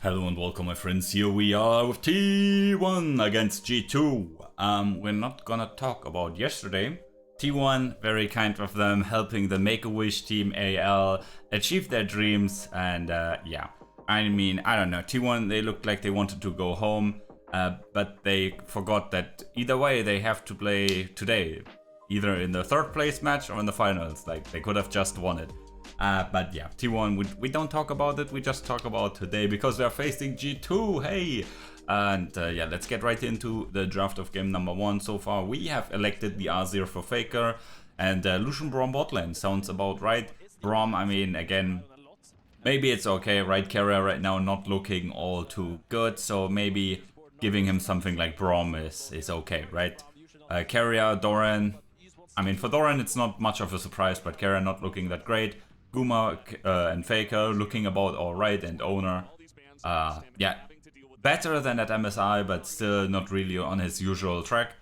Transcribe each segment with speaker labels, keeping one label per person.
Speaker 1: Hello and welcome my friends, here we are with T1 against G2. We're not gonna talk about yesterday. T1, very kind of them, helping the Make-A-Wish team AL achieve their dreams, and yeah. I mean, I don't know, T1, they looked like they wanted to go home, but they forgot that either way they have to play today. Either in the third place match or in the finals, like they could have just won it. But yeah, T1, we don't talk about it, we just talk about today because we are facing G2, hey! And yeah, let's get right into the draft of game number 1. So far we have elected the Azir for Faker and Lucian Braum bot lane, sounds about right. Braum, I mean, again, maybe it's okay, right carrier right now not looking all too good, so maybe giving him something like Braum is okay, right? Carrier, Doran, I mean for Doran it's not much of a surprise, but carrier not looking that great. Guma and Faker looking about alright, and owner, yeah, better than at MSI, but still not really on his usual track.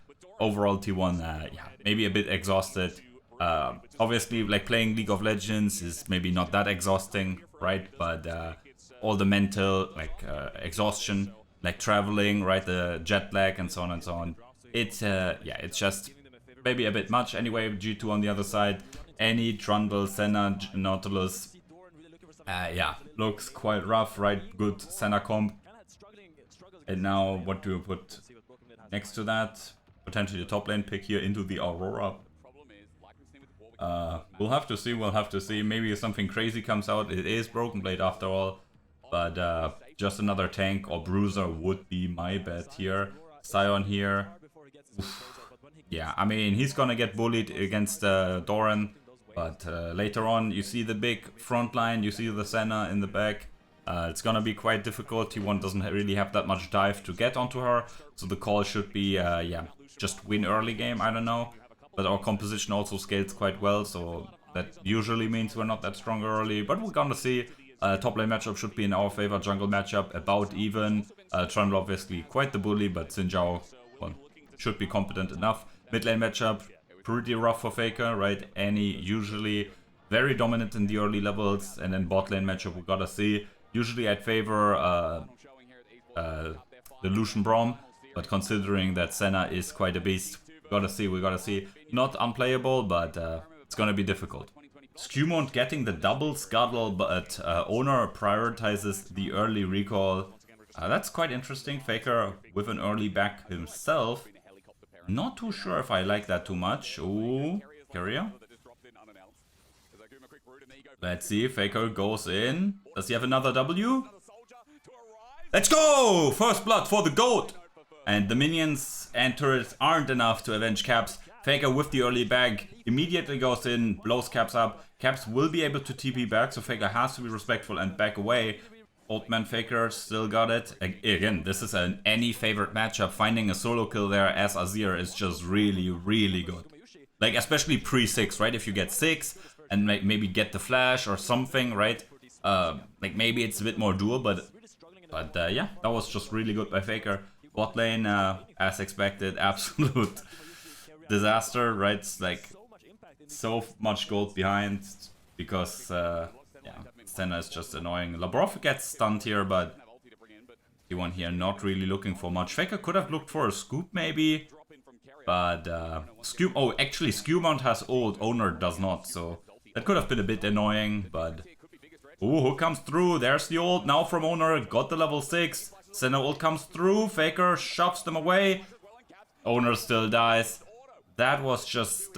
Speaker 1: Overall T1, yeah, maybe a bit exhausted. Obviously, like playing League of Legends is maybe not that exhausting, right? But all the mental, like exhaustion, like traveling, right, the jet lag and so on and so on. It's yeah, it's just maybe a bit much. Anyway, G2 on the other side. Any Trundle, Senna, Nautilus, yeah, looks quite rough, right? Good Senna comp. And now, what do you put next to that? Potentially the top lane pick here into the Aurora. We'll have to see. Maybe something crazy comes out. It is Broken Blade after all. But just another tank or bruiser would be my bet here. Sion here. Oof. Yeah, I mean, he's gonna get bullied against Doran. But later on, you see the big front line, you see the Senna in the back. It's gonna be quite difficult. T1 doesn't really have that much dive to get onto her. So the call should be, yeah, just win early game, I don't know. But our composition also scales quite well, so that usually means we're not that strong early. But we're gonna see. Top lane matchup should be in our favor. Jungle matchup about even. Trundle obviously quite the bully, but Xin Zhao, well, should be competent enough. Mid lane matchup, pretty rough for Faker, right? Any usually very dominant in the early levels, and then bot lane matchup we gotta see. Usually I'd favor the Lucian Braum, but considering that Senna is quite a beast, we gotta see. Not unplayable, but it's gonna be difficult. Skewmont getting the double scuttle, but owner prioritizes the early recall. That's quite interesting. Faker with an early back himself. Not too sure if I like that too much. Ooh, carrier. Let's see, Faker goes in. Does he have another W? Let's go! First blood for the GOAT! And the minions and turrets aren't enough to avenge Caps. Faker with the early bag immediately goes in, blows Caps up. Caps will be able to TP back, so Faker has to be respectful and back away. Old man Faker still got it. Again, this is an any favorite matchup. Finding a solo kill there as Azir is just really, really good. Like, especially pre-6, right? If you get 6 and maybe get the flash or something, right? Like, maybe it's a bit more dual, but yeah, that was just really good by Faker. Bot lane, as expected, absolute disaster, right? It's like so much gold behind because, yeah. Senna is just annoying. Labrov gets stunned here, but T1 here not really looking for much. Faker could have looked for a scoop maybe, but oh, actually Skewmount has ult, owner does not, so that could have been a bit annoying, but ooh, who comes through? There's the ult now from owner, got the level 6. Senna ult comes through, Faker shoves them away. Owner still dies. That was just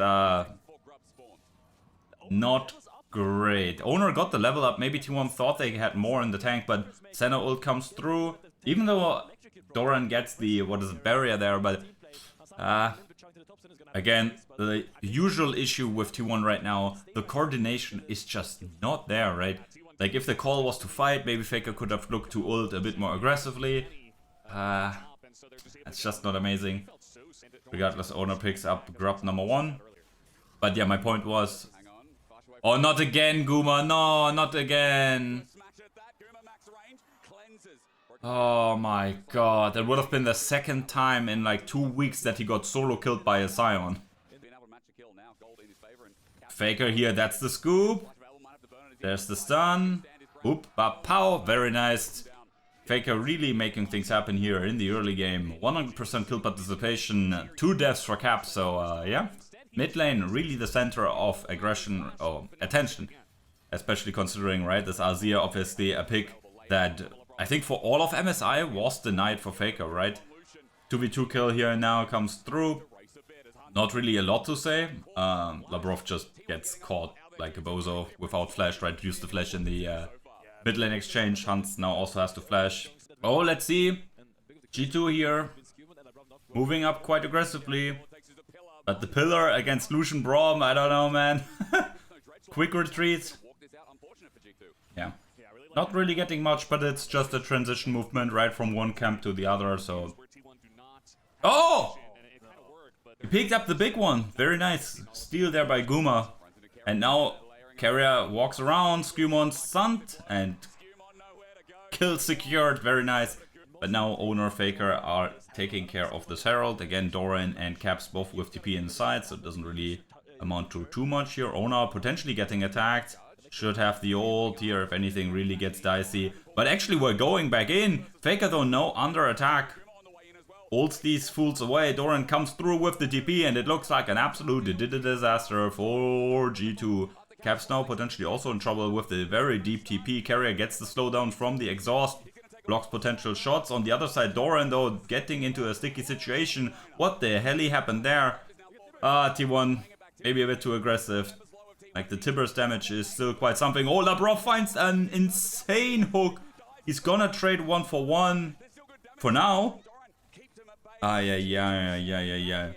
Speaker 1: not great. Owner got the level up. Maybe T1 thought they had more in the tank, but Senna ult comes through. Even though Doran gets the, what is it, barrier there, but again, the usual issue with T1 right now, the coordination is just not there, right? Like if the call was to fight, maybe Faker could have looked to ult a bit more aggressively. It's just not amazing. Regardless, owner picks up grub number 1. But yeah, my point was, oh, not again, Guma. No, not again. Oh my god. That would have been the second time in like 2 weeks that he got solo killed by a Sion. Faker here, that's the scoop. There's the stun. Oop, pow, very nice. Faker really making things happen here in the early game. 100% kill participation, 2 deaths for Cap, so yeah. Mid lane, really the center of aggression, attention. Especially considering, right, this Azir obviously a pick that I think for all of MSI was denied for Faker, right? 2v2 kill here now comes through. Not really a lot to say. Labrov just gets caught like a bozo without flash, right? Used the flash in the mid lane exchange. Hans now also has to flash. Oh, let's see. G2 here. Moving up quite aggressively. But the pillar against Lucian Braum, I don't know, man. Quick retreat. Yeah. Not really getting much, but it's just a transition movement right from one camp to the other, so... Oh! He picked up the big one. Very nice. Steal there by Guma. And now Carrier walks around, Skewmon stunned, and kill secured. Very nice. But now Owner, Faker are taking care of this Herald. Again, Doran and Caps both with TP inside, so it doesn't really amount to too much here. Owner potentially getting attacked. Should have the ult here if anything really gets dicey. But actually we're going back in. Faker though no under attack. Ults these fools away. Doran comes through with the TP and it looks like an absolute disaster for G2. Caps now potentially also in trouble with the very deep TP. Carrier gets the slowdown from the exhaust. Blocks potential shots. On the other side, Doran though getting into a sticky situation. What the hell happened there? T1 maybe a bit too aggressive. Like the Tibbers damage is still quite something. Oh, Labrov finds an insane hook. He's gonna trade 1-for-1 for now. Yeah.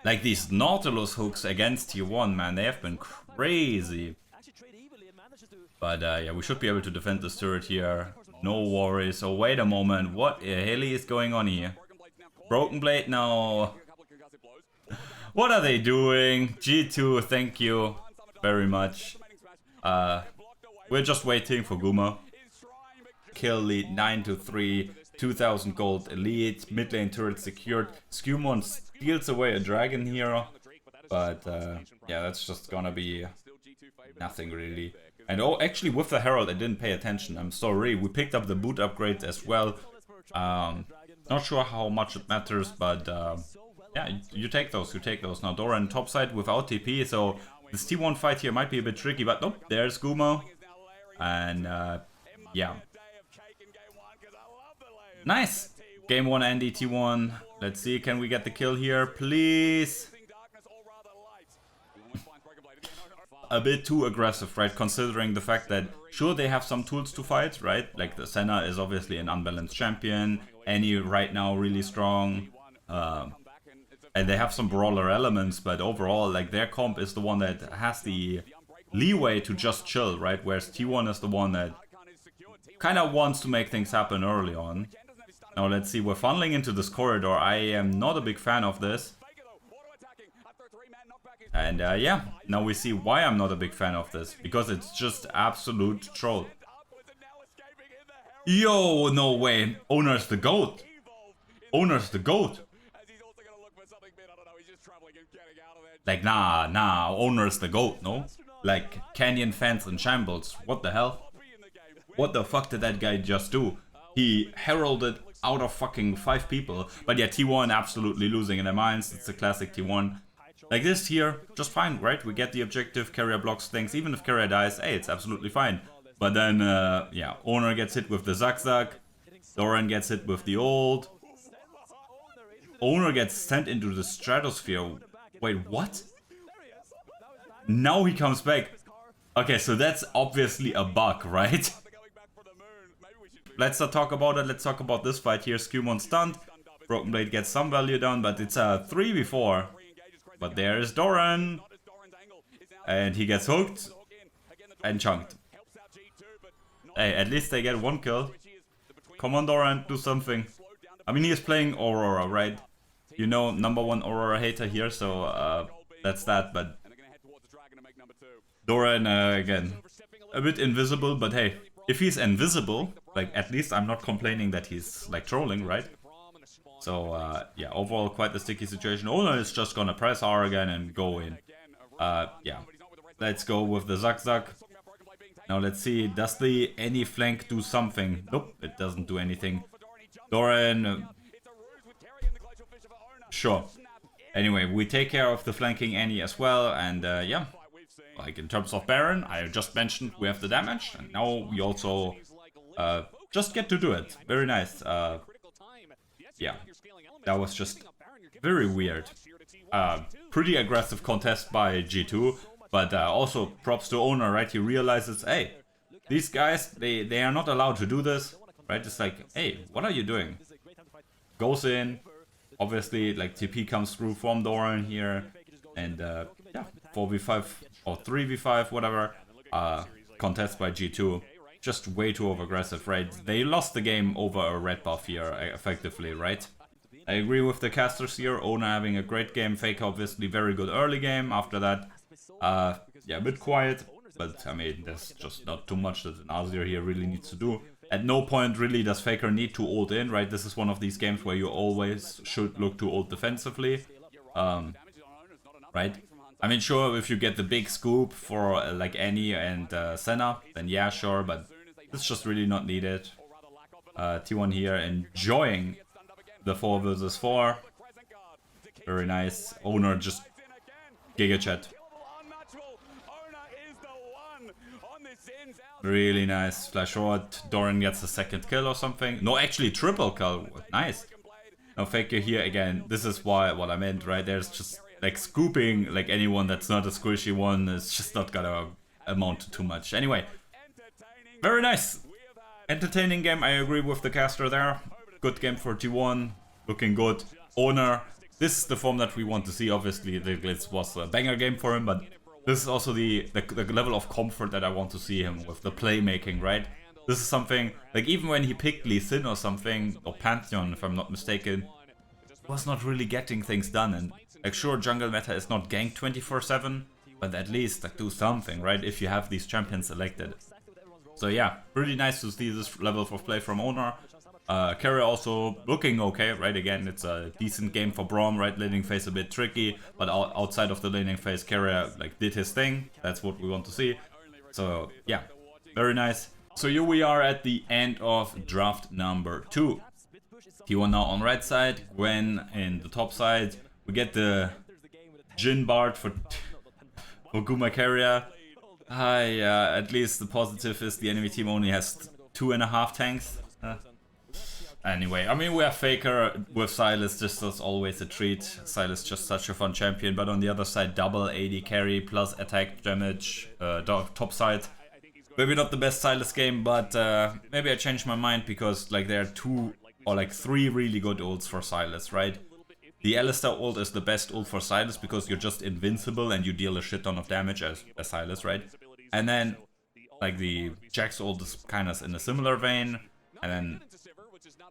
Speaker 1: Like these Nautilus hooks against T1, man, they have been crazy. But yeah, we should be able to defend this turret here. No worries. Oh, wait a moment. What the hell is going on here? Broken Blade now. What are they doing? G2, thank you very much. We're just waiting for Guma. Kill lead 9-3. 2000 gold elite. Mid lane turret secured. Skewmon steals away a dragon here. But yeah, that's just gonna be nothing really. And oh, actually with the Herald I didn't pay attention. I'm sorry. We picked up the boot upgrades as well. Not sure how much it matters, but yeah, you take those. Now Doran topside without TP, so this T1 fight here might be a bit tricky, but nope, there's Guma. And yeah. Nice! Game 1 Andy T1. Let's see, can we get the kill here, please? A bit too aggressive, right? Considering the fact that, sure, they have some tools to fight, right? Like the Senna is obviously an unbalanced champion. Annie right now really strong. And they have some brawler elements, but overall, like their comp is the one that has the leeway to just chill, right? Whereas T1 is the one that kind of wants to make things happen early on. Now let's see, we're funneling into this corridor. I am not a big fan of this. And yeah, now we see why I'm not a big fan of this. Because it's just absolute troll. Yo, no way. Owner's the GOAT. Owner's the GOAT. Like, nah, Owner's the GOAT, no? Like, Canyon fans in shambles. What the hell? What the fuck did that guy just do? He heralded out of fucking 5 people. But yeah, T1 absolutely losing in their minds. It's a classic T1. Like this here, just fine, right? We get the objective, Carrier blocks things. Even if Carrier dies, hey, it's absolutely fine. But then, yeah, Owner gets hit with the Zag. Doran gets hit with the ult. Owner gets sent into the stratosphere. Wait, what? Now he comes back. Okay, so that's obviously a bug, right? Let's not talk about it. Let's talk about this fight here. Skewmon stunned. Broken Blade gets some value down, but it's a 3v4. But there is Doran. And he gets hooked. And chunked. Hey, at least they get 1 kill. Come on, Doran, do something. I mean, he is playing Aurora, right? You know, #1 Aurora hater here, so that's that, but... Doran, again, a bit invisible, but hey, if he's invisible, like, at least I'm not complaining that he's, like, trolling, right? So, yeah, overall, quite the sticky situation. Owner is just gonna press R again and go in. Yeah. Let's go with the Zag. Now let's see, does the any flank do something? Nope, it doesn't do anything. Doran, sure. Anyway, we take care of the flanking Annie as well, and yeah. Like in terms of Baron, I just mentioned we have the damage, and now we also just get to do it. Very nice. Yeah, that was just very weird. Pretty aggressive contest by G2, but also props to owner, right? He realizes, hey, these guys, they are not allowed to do this, right? It's like, hey, what are you doing? Goes in, obviously, like TP comes through from Doran here, and yeah, 4v5 or 3v5, whatever, contest by G2. Just way too over-aggressive, right? They lost the game over a red buff here, effectively, right? I agree with the casters here. Owner having a great game. Faker obviously very good early game. After that, yeah, a bit quiet. But, I mean, there's just not too much that an Azir here really needs to do. At no point really does Faker need to ult in, right? This is one of these games where you always should look to ult defensively. Right? I mean, sure, if you get the big scoop for like Annie and Senna, then yeah, sure, but it's just really not needed. T1 here enjoying the 4 versus 4. Very nice. Owner just Giga Chat. Really nice. Flash short. Doran gets a second kill or something. No, actually triple kill. Nice. Now Faker here again. This is what I meant, right? There's just like scooping like anyone that's not a squishy one is just not gonna amount to too much. Anyway, very nice. Entertaining game. I agree with the caster there. Good game for T1. Looking good. Owner. This is the form that we want to see. Obviously, the Glitz was a banger game for him, but this is also the level of comfort that I want to see him with the playmaking, right? This is something, like even when he picked Lee Sin or something, or Pantheon if I'm not mistaken, was not really getting things done. And like sure, jungle meta is not ganked 24/7, but at least like do something, right? If you have these champions selected. So yeah, really nice to see this level of play from Owner. Carrier also looking okay, right? Again, it's a decent game for Braum, right? Laning phase a bit tricky, but outside of the laning phase, Carrier like did his thing. That's what we want to see. So yeah, very nice. So here we are at the end of draft number 2. T1 now on right side, Gwen in the top side. We get the Jhin Bard for Guma Carrier. Yeah, at least the positive is the enemy team only has 2.5 tanks. Anyway, I mean, we have Faker with Sylas, just as always a treat. Sylas just such a fun champion, but on the other side, double AD carry plus attack damage, top side. Maybe not the best Sylas game, but maybe I changed my mind because like there are 2 or like 3 really good ults for Sylas, right? The Alistair ult is the best ult for Sylas because you're just invincible and you deal a shit ton of damage as Sylas, right? And then like the Jax ult is kind of in a similar vein, and then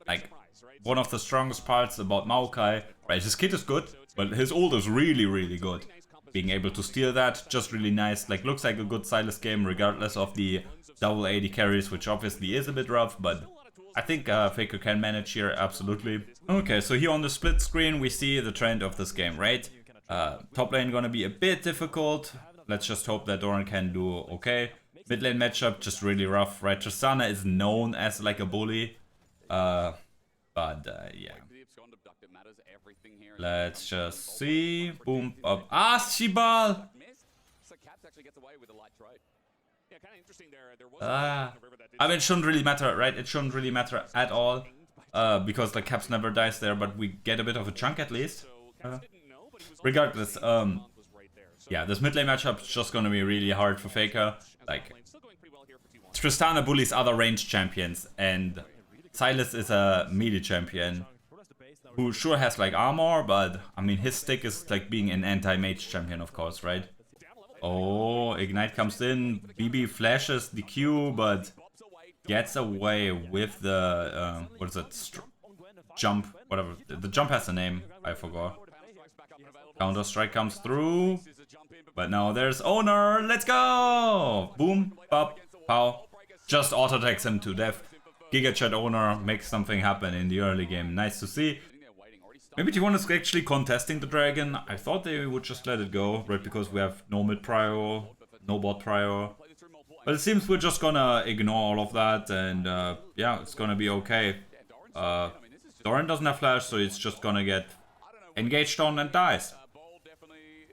Speaker 1: like one of the strongest parts about Maokai, right? His kit is good, but his ult is really, really good. Being able to steal that, just really nice. Like looks like a good Sylas game, regardless of the double AD carries, which obviously is a bit rough, but I think Faker can manage here, absolutely. Okay, so here on the split screen, we see the trend of this game, right? Top lane gonna be a bit difficult. Let's just hope that Doran can do okay. Mid lane matchup, just really rough, right? Tristana is known as like a bully. Yeah. Let's just see. Boom, up. Ah, Shibal! I mean, it shouldn't really matter, right? It shouldn't really matter at all. Because the caps never dies there, but we get a bit of a chunk at least. Regardless, yeah, this mid lane matchup is just gonna be really hard for Faker. Like, Tristana bullies other ranged champions, and Sylas is a melee champion who sure has like armor, but I mean his stick is like being an anti-mage champion, of course, right? Oh, Ignite comes in, BB flashes the Q, but gets away with the, what is it, jump, whatever, the jump has a name, I forgot. Counter strike comes through, but now there's Owner, let's go! Boom, pop, pow, just auto attacks him to death. Giga Chat Owner makes something happen in the early game, nice to see. Maybe T1 is actually contesting the dragon. I thought they would just let it go, right? Because we have no mid prio, no bot prio. But it seems we're just gonna ignore all of that, and yeah, it's gonna be okay. Doran doesn't have flash, so he's just gonna get engaged on and dies.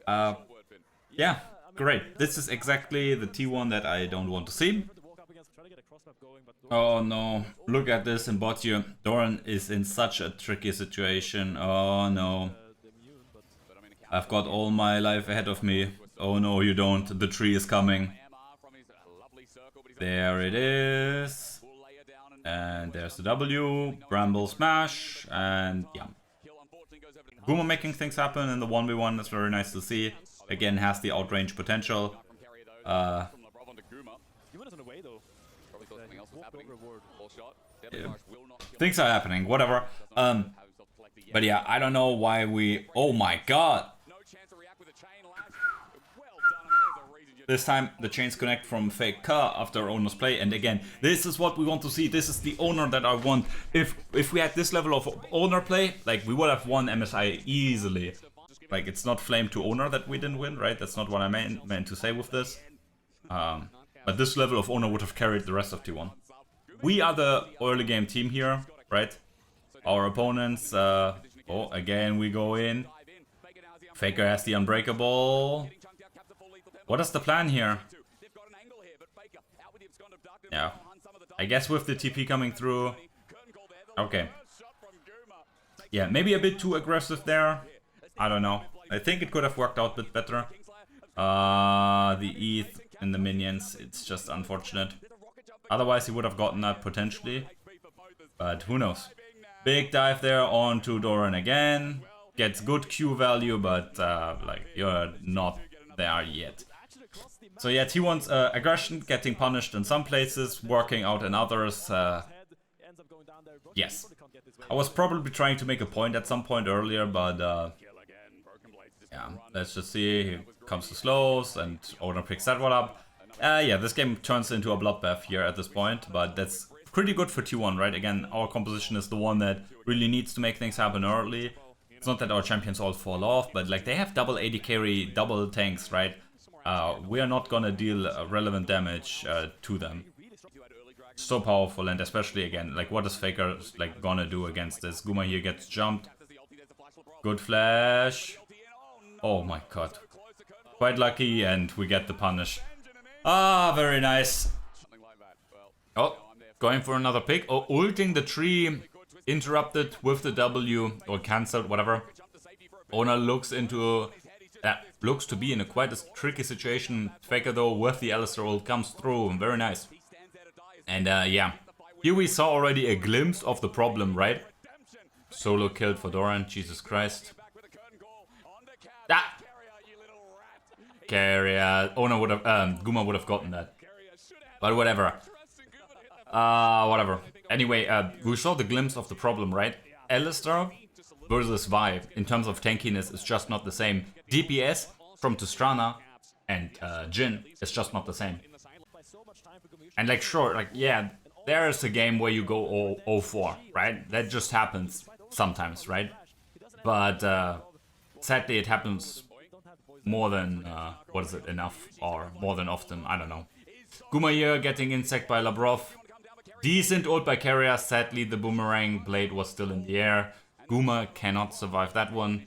Speaker 1: Yeah, great. This is exactly the T1 that I don't want to see. Oh no, look at this in bot here. Doran is in such a tricky situation. Oh no. I've got all my life ahead of me. Oh no, you don't. The tree is coming. There it is. And there's the W. Bramble smash. And yeah. Guma making things happen in the 1v1. That's very nice to see. Again, has the outrange potential. Yeah. Things are happening, whatever. But yeah, I don't know why we... Oh my god! This time the chains connect from Faker after owner's play, and again, this is what we want to see. This is the owner that I want. If we had this level of owner play, like, we would have won MSI easily. Like, it's not flame to owner that we didn't win, right? That's not what I meant to say with this. But this level of owner would have carried the rest of T1. We are the early game team here, right? Our opponents, oh, again we go in. Faker has the unbreakable. What is the plan here? Yeah, I guess with the TP coming through. Okay. Yeah, maybe a bit too aggressive there. I don't know. I think it could have worked out a bit better. The ETH and the minions, it's just unfortunate. Otherwise he would have gotten that potentially. But who knows. Big dive there onto Doran again. Gets good Q value, but like, you're not there yet. So yeah, T1's aggression getting punished in some places, working out in others. Yes. I was probably trying to make a point at some point earlier, but yeah, let's just see. He comes to slows and owner picks that one up. Yeah, this game turns into a bloodbath here at this point, but that's pretty good for T1, right? Again, our composition is the one that really needs to make things happen early. It's not that our champions all fall off, but like, they have double AD carry, double tanks, right? We are not gonna deal relevant damage to them. So powerful, and especially again, like, what is Faker like gonna do against this? Guma here gets jumped. Good flash. Oh my god. Quite lucky, and we get the punish. Ah, very nice. Oh, going for another pick. Oh, ulting the tree. Interrupted with the W, or cancelled, whatever. Owner looks into... looks to be in a quite a tricky situation. Faker though, with the Alistar ult, comes through. Very nice. And yeah, here we saw already a glimpse of the problem, right? Solo killed for Doran, Jesus Christ. Ah! Carrier. Owner would have, Guma would have gotten that. But whatever. Whatever. Anyway, we saw the glimpse of the problem, right? Alistar versus Vi, in terms of tankiness, is just not the same. DPS from Tustrana and Jhin is just not the same. And like, sure, like, yeah, there is a game where you go 0-4, right? That just happens sometimes, right? But sadly it happens more than, what is it, enough? Or more than often, I don't know. Guma here getting insect by Labrov. Decent ult by Carrier. Sadly, the boomerang blade was still in the air. Guma cannot survive that one.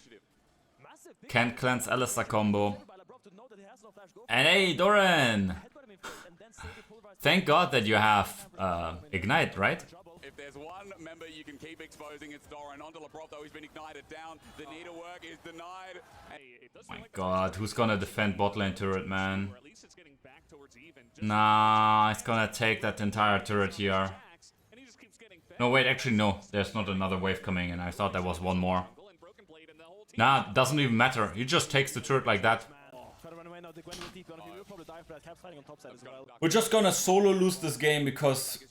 Speaker 1: Can't cleanse Alistar combo. And hey, Doran! Thank God that you have Ignite, right?
Speaker 2: If there's one member you can keep exposing, it's Doran. Onto Labrov, though, he's been ignited down. The needlework is denied.
Speaker 1: Oh my god, who's gonna defend bot lane turret, man? Nah, it's gonna take that entire turret here. No, wait, actually no. There's not another wave coming in. I thought there was one more. Nah, doesn't even matter. He just takes the turret like that. We're just gonna solo lose this game because...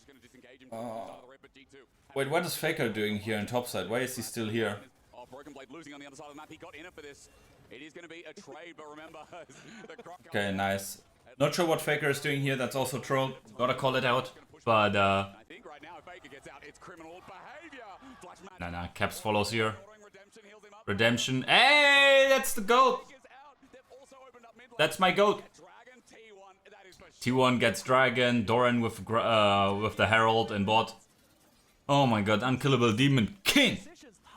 Speaker 1: wait, what is Faker doing here in topside? Why is he still here? Okay, nice. Not sure what Faker is doing here, that's also troll. Gotta call it out. But nah, Caps follows here. Redemption. Hey, that's the GOAT! That's my GOAT! T1 gets Dragon, Doran with the Herald and bot. Oh my god, Unkillable Demon King!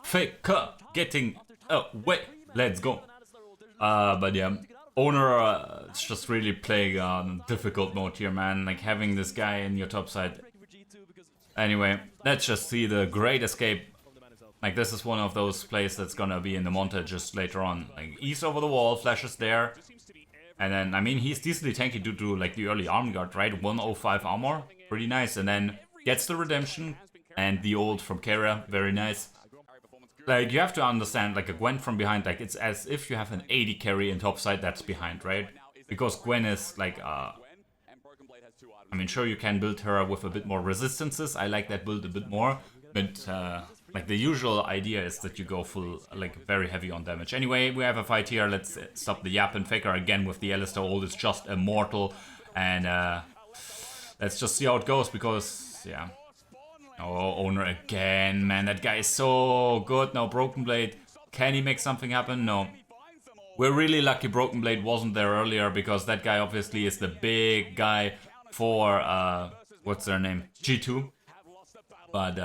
Speaker 1: Faker getting away. Let's go. But yeah, Owner is just really playing on difficult mode here, man. Like having this guy in your top side. Anyway, let's just see the Great Escape. Like this is one of those plays that's gonna be in the montage just later on. Like east over the wall, flashes there. And then, I mean, he's decently tanky due to like the early arm guard, right? 105 armor, pretty nice. And then gets the redemption and the ult from Kara, very nice. Like you have to understand, like a Gwen from behind, like it's as if you have an 80 carry in top side that's behind, right? Because Gwen is like, I mean, sure you can build her with a bit more resistances. I like that build a bit more, but like the usual idea is that you go full, like very heavy on damage. Anyway, we have a fight here. Let's stop the Yap and Faker again with the Alistair ult. It's just immortal, and let's just see how it goes because yeah. Oh, Owner again, man, that guy is so good. Now Broken Blade, can he make something happen? No. We're really lucky Broken Blade wasn't there earlier because that guy obviously is the big guy for, what's their name? G2. But,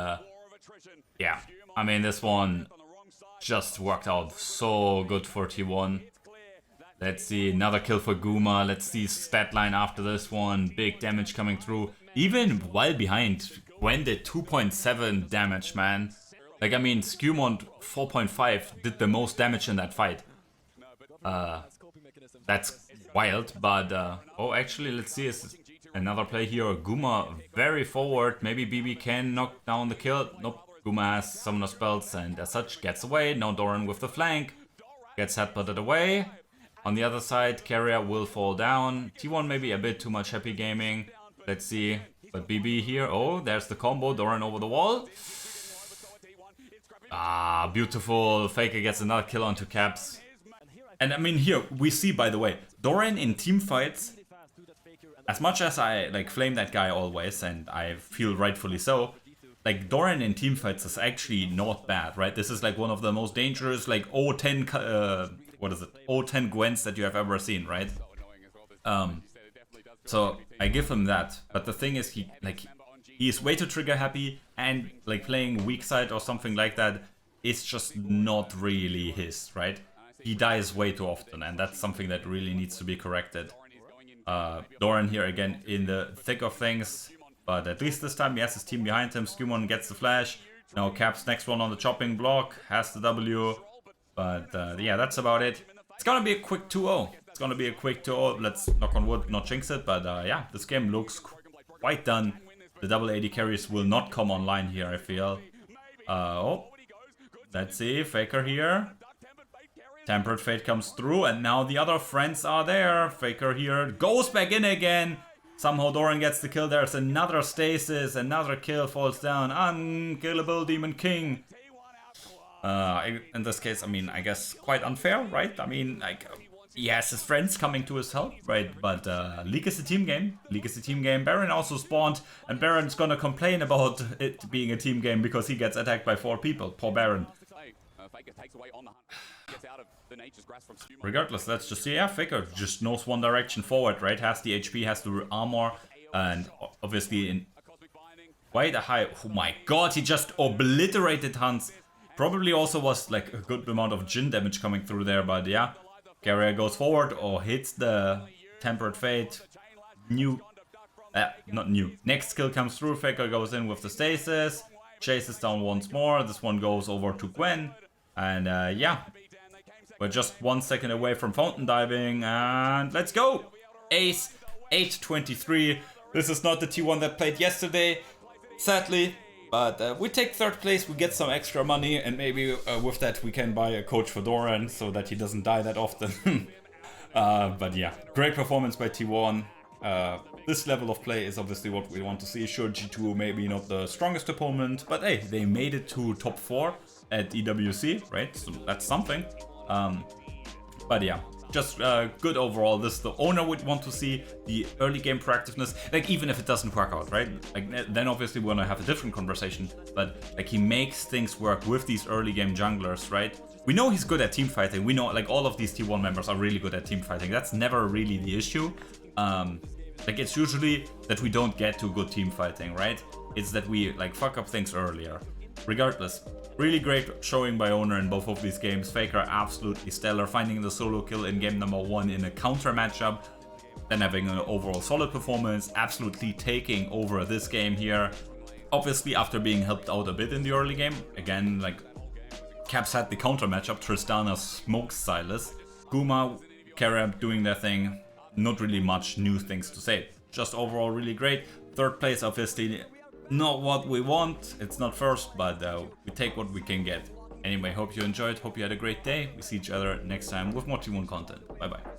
Speaker 1: yeah, I mean, this one just worked out so good for T1. Let's see, another kill for Guma. Let's see stat line after this one. Big damage coming through. Even while behind, Gwen did 2.7 damage, man. Like, I mean, Skewmont 4.5 did the most damage in that fight. That's wild, but... oh, actually, let's see. Is another play here. Guma very forward. Maybe BB can knock down the kill. Nope. Guma has summoner spells and as such gets away. Now Doran with the flank. Gets headbutted away. On the other side, Carrier will fall down. T1 maybe a bit too much happy gaming. Let's see. But BB here. Oh, there's the combo. Doran over the wall. Ah, beautiful. Faker gets another kill onto Caps. And I mean here, we see by the way, Doran in team fights, as much as I like flame that guy always, and I feel rightfully so, like Doran in team fights is actually not bad, right? This is like one of the most dangerous like 0-10, what is it? 0-10 Gwens that you have ever seen, right? So I give him that, but the thing is he is way too trigger happy, and like playing weak side or something like that is just not really his, right? He dies way too often, and that's something that really needs to be corrected. Doran here again in the thick of things, but at least this time he has his team behind him. Skewmon gets the flash. Now Caps next one on the chopping block, has the W, but yeah, that's about it. It's gonna be a quick 2-0. It's gonna be a quick 2-0. Let's knock on wood, not jinx it, but yeah, this game looks quite done. The double AD carries will not come online here, I feel. Oh, let's see, Faker here. Tempered Fate comes through, and now the other friends are there. Faker here goes back in again. Somehow Doran gets the kill. There's another stasis, another kill falls down. Unkillable Demon King. In this case, I mean, I guess quite unfair, right? I mean, like, he has his friends coming to his help, right? But League is a team game. League is a team game. Baron also spawned, and Baron's gonna complain about it being a team game because he gets attacked by 4 people. Poor Baron. Regardless, let's just see. Yeah, Faker just knows one direction forward, right? Has the HP, has the armor, and obviously in quite a high... Oh my god, he just obliterated Hans. Probably also was like a good amount of Jhin damage coming through there, but yeah. Carrier goes forward or hits the Tempered Fate. Not new. Next skill comes through. Faker goes in with the stasis. Chases down once more. This one goes over to Gwen. And yeah. We're just 1 second away from fountain diving. And let's go! Ace 823. This is not the T1 that played yesterday, sadly. But we take 3rd place, we get some extra money, and maybe with that we can buy a coach for Doran so that he doesn't die that often. But yeah, great performance by T1. This level of play is obviously what we want to see. Sure, G2 maybe not the strongest opponent, but hey, they made it to top 4 at EWC, right? So that's something. But yeah, just good overall. This the owner would want to see, the early game proactiveness, like even if it doesn't work out, right? Like then obviously we're gonna have a different conversation, but like he makes things work with these early game junglers, right? We know he's good at team fighting. We know like all of these T1 members are really good at team fighting. That's never really the issue. Like, it's usually that we don't get to good team fighting, right? It's that we like fuck up things earlier. Regardless, really great showing by Owner in both of these games. Faker absolutely stellar, finding the solo kill in game number 1 in a counter matchup, then having an overall solid performance, absolutely taking over this game here. Obviously after being helped out a bit in the early game. Again, like, Caps had the counter matchup, Tristana smokes Sylas. Guma, Carab doing their thing, not really much new things to say. Just overall really great. Third place obviously not what we want, it's not first, but we take what we can get. Anyway, hope you enjoyed, hope you had a great day. We see each other next time with more T1 content. Bye bye.